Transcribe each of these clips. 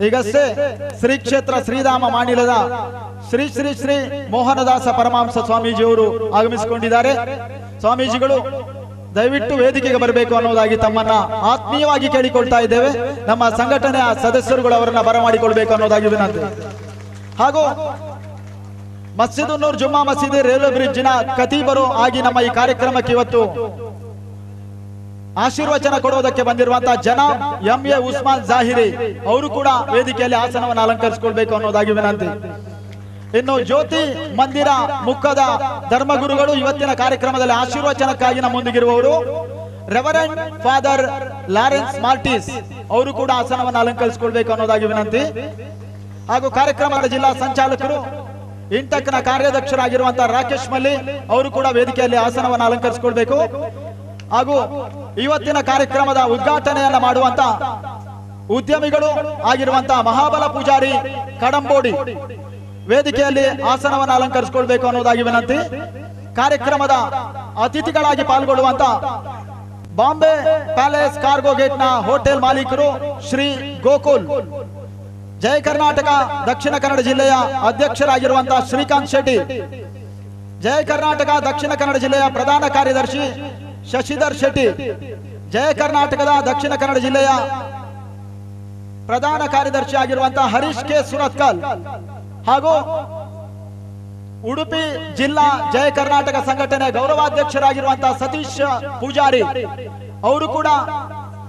ಈಗಷ್ಟೇ ಶ್ರೀ ಕ್ಷೇತ್ರ ಶ್ರೀಧಾಮ ಮಾಣಿಲದ ಶ್ರೀ ಶ್ರೀ ಶ್ರೀ ಮೋಹನದಾಸ ಪರಮಹಂಸ ಸ್ವಾಮೀಜಿಯವರು ಆಗಮಿಸಿಕೊಂಡಿದ್ದಾರೆ. ಸ್ವಾಮೀಜಿಗಳು ದಯವಿಟ್ಟು ವೇದಿಕೆಗೆ ಬರಬೇಕು ಅನ್ನೋದಾಗಿ ತಮ್ಮನ್ನ ಆತ್ಮೀಯವಾಗಿ ಕೇಳಿಕೊಳ್ತಾ ಇದ್ದೇವೆ. ನಮ್ಮ ಸಂಘಟನೆಯ ಸದಸ್ಯರುಗಳು ಅವರನ್ನ ಬರಮಾಡಿಕೊಳ್ಬೇಕು ಅನ್ನೋದಾಗಿ ವಿನಂತಿ. ಹಾಗೂ ಮಸ್ಜಿದುನ್ನೂರ್ ಜುಮ್ಮಾ ಮಸೀದಿ ರೈಲ್ವೆ ಬ್ರಿಡ್ಜಿನ ಖತೀಬರು ಆಗಿ ನಮ್ಮ ಈ ಕಾರ್ಯಕ್ರಮಕ್ಕೆ ಇವತ್ತು ಆಶೀರ್ವಚನ ಕೊಡುವುದಕ್ಕೆ ಬಂದಿರುವಂತಹ ಜನಾಬ್ ಎಂ.ಎ. ಉಸ್ಮಾನ್ ಜಾಹಿರಿ ಅವರು ಕೂಡ ವೇದಿಕೆಯಲ್ಲಿ ಆಸನವನ್ನು ಅಲಂಕರಿಸಿಕೊಳ್ಬೇಕು ಅನ್ನೋದಾಗಿ ವಿನಂತಿ. ಇನ್ನು ಜ್ಯೋತಿ ಮಂದಿರ ಮುಖದ ಧರ್ಮಗುರುಗಳು ಇವತ್ತಿನ ಕಾರ್ಯಕ್ರಮದಲ್ಲಿ ಆಶೀರ್ವಚನಕ್ಕಾಗಿ ನಮ್ಮ ಮುಂದಿಗಿರುವವರು ರೆವರೆಂಡ್ ಫಾದರ್ ಲಾರೆನ್ಸ್ ಮಾರ್ಟಿಸ್ ಅವರು ಕೂಡ ಆಸನವನ್ನು ಅಲಂಕರಿಸಿಕೊಳ್ಬೇಕು ಅನ್ನೋದಾಗಿ ವಿನಂತಿ. ಹಾಗೂ ಕಾರ್ಯಕ್ರಮದ ಜಿಲ್ಲಾ ಸಂಚಾಲಕರು ಇಂಟಕ್ನ ಕಾರ್ಯಾಧ್ಯಕ್ಷರಾಗಿರುವಂತಹ ರಾಕೇಶ್ ಮಲ್ಲಿ ಅವರು ಕೂಡ ವೇದಿಕೆಯಲ್ಲಿ ಆಸನವನ್ನು ಅಲಂಕರಿಸಿಕೊಳ್ಬೇಕು. ಹಾಗೂ ಇವತ್ತಿನ ಕಾರ್ಯಕ್ರಮದ ಉದ್ಘಾಟನೆಯನ್ನ ಮಾಡುವಂತ ಉದ್ಯಮಿಗಳು ಆಗಿರುವಂತಹ ಮಹಾಬಲ ಪೂಜಾರಿ ಕಡಂಬೋಡಿ ವೇದಿಕೆಯಲ್ಲಿ ಆಸನವನ್ನು ಅಲಂಕರಿಸಿಕೊಳ್ಬೇಕು ಅನ್ನೋದಾಗಿ ವಿನಂತಿ. ಕಾರ್ಯಕ್ರಮದ ಅತಿಥಿಗಳಾಗಿ ಪಾಲ್ಗೊಳ್ಳುವಂತ ಬಾಂಬೆ ಪ್ಯಾಲೇಸ್ ಕಾರ್ಗೋ ಗೇಟ್ ನ ಹೋಟೆಲ್ ಮಾಲೀಕರು ಶ್ರೀ ಗೋಕುಲ್, ಜಯ ಕರ್ನಾಟಕ ದಕ್ಷಿಣ ಕನ್ನಡ ಜಿಲ್ಲೆಯ ಅಧ್ಯಕ್ಷರಾಗಿರುವಂತಹ ಶ್ರೀಕಾಂತ್ ಶೆಟ್ಟಿ, ಜಯ ಕರ್ನಾಟಕ ದಕ್ಷಿಣ ಕನ್ನಡ ಜಿಲ್ಲೆಯ ಪ್ರಧಾನ ಕಾರ್ಯದರ್ಶಿ ಶಶಿಧರ್ ಶೆಟ್ಟಿ, ಜಯ ಕರ್ನಾಟಕದ ದಕ್ಷಿಣ ಕನ್ನಡ ಜಿಲ್ಲೆಯ ಪ್ರಧಾನ ಕಾರ್ಯದರ್ಶಿ ಆಗಿರುವಂತಹ ಹರೀಶ್ ಕೆ ಸುರತ್ಕಲ್, ಹಾಗೂ ಉಡುಪಿ ಜಿಲ್ಲಾ ಜಯ ಕರ್ನಾಟಕ ಸಂಘಟನೆ ಗೌರವಾಧ್ಯಕ್ಷರಾಗಿರುವಂತಹ ಸತೀಶ್ ಪೂಜಾರಿ ಅವರು ಕೂಡ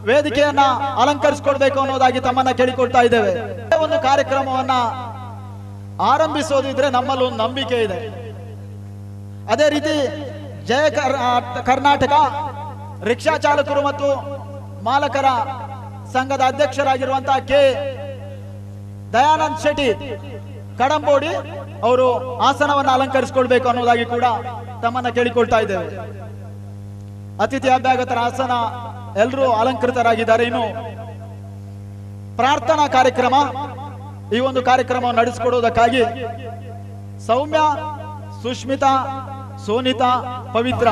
ವೇದಿಕೆಯನ್ನ ಅಲಂಕರಿಸಿಕೊಳ್ಬೇಕು ಅನ್ನೋದಾಗಿ ತಮ್ಮನ್ನ ಕೇಳಿಕೊಳ್ತಾ ಇದ್ದೇವೆ. ಒಂದು ಕಾರ್ಯಕ್ರಮವನ್ನ ಆರಂಭಿಸೋದಿದ್ರೆ ನಮ್ಮಲ್ಲಿ ಒಂದು ನಂಬಿಕೆ ಇದೆ. ಅದೇ ರೀತಿ ಜಯ ಕರ್ನಾಟಕ ರಿಕ್ಷಾ ಚಾಲಕರು ಮತ್ತು ಮಾಲಕರ ಸಂಘದ ಅಧ್ಯಕ್ಷರಾಗಿರುವಂತಹ ಕೆ ದಯಾನಂದ್ ಶೆಟ್ಟಿ ಕಡಂಬೋಡಿ ಅವರು ಆಸನವನ್ನು ಅಲಂಕರಿಸಿಕೊಳ್ಬೇಕು ಅನ್ನೋದಾಗಿ ಕೂಡ ತಮ್ಮನ್ನ ಕೇಳಿಕೊಳ್ತಾ ಇದ್ದೇವೆ. ಅತಿಥಿ ಅಭ್ಯಾಗತರ ಆಸನ ಎಲ್ಲರೂ ಅಲಂಕೃತರಾಗಿದ್ದಾರೆ. ಇನ್ನು ಪ್ರಾರ್ಥನಾ ಕಾರ್ಯಕ್ರಮ, ಈ ಒಂದು ಕಾರ್ಯಕ್ರಮವನ್ನು ನಡೆಸಿಕೊಡುವುದಕ್ಕಾಗಿ ಸೌಮ್ಯ, ಸುಷ್ಮಿತಾ, ಸೋನಿತಾ, ಪವಿತ್ರ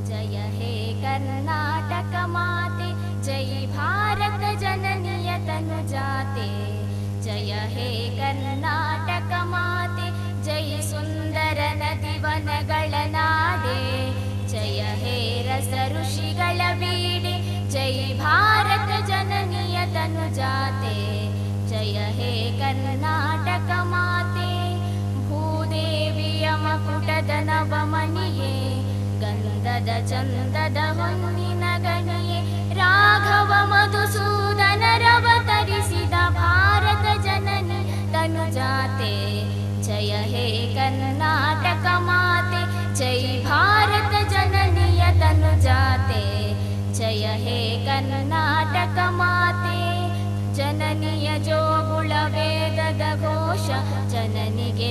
ಜಯ ಹೇ ಕರ್ನಾಟಕ ಮಾತೆ, ಜೈ ಭಾರತ ಜನನಿಯ ತನು ಜಾತೆ, ಜಯ ಹೇ ಕರ್ನಾಟಕ ಮಾತೆ, ಜೈ ಸುಂದರ ನದಿ ವನಗಳ ನಾಡೆ, ಜಯ ಹೇ ರಸ ಋಷಿಗಳ ಬೀಡೆ, ಜೈ ಭಾರತ ಜನನಿಯ ತನು ಜಾತೆ, ಜಯ ಹೇ ಕರ್ನಾಟಕ ಮಾತೆ, ಭೂದೇವಿಯ ಮಕುಟದ ನವಮಣಿಯೇ, ಗಂಧದ ಚಂದದ ಹೊನ್ನಿನ ಗಣಿಯೇ, ರಾಘವ ಮಧುಸೂದನರವತರಿಸಿದ ಭಾರತ ಜನನಿ ತನು ಜಾತೆ, ಜಯ ಹೇ ಕರ್ನಾಟಕ ಮಾತೆ, ಜೈ ಭಾರತ ಜನನಿಯ ತನು ಜಾತೆ, ಜಯ ಹೇ ಕರ್ನಾಟಕ ಮಾತೆ, ಜನನಿಯ ಜೋಗುಳ ವೇದದ ಘೋಷ, ಜನನಿಗೆ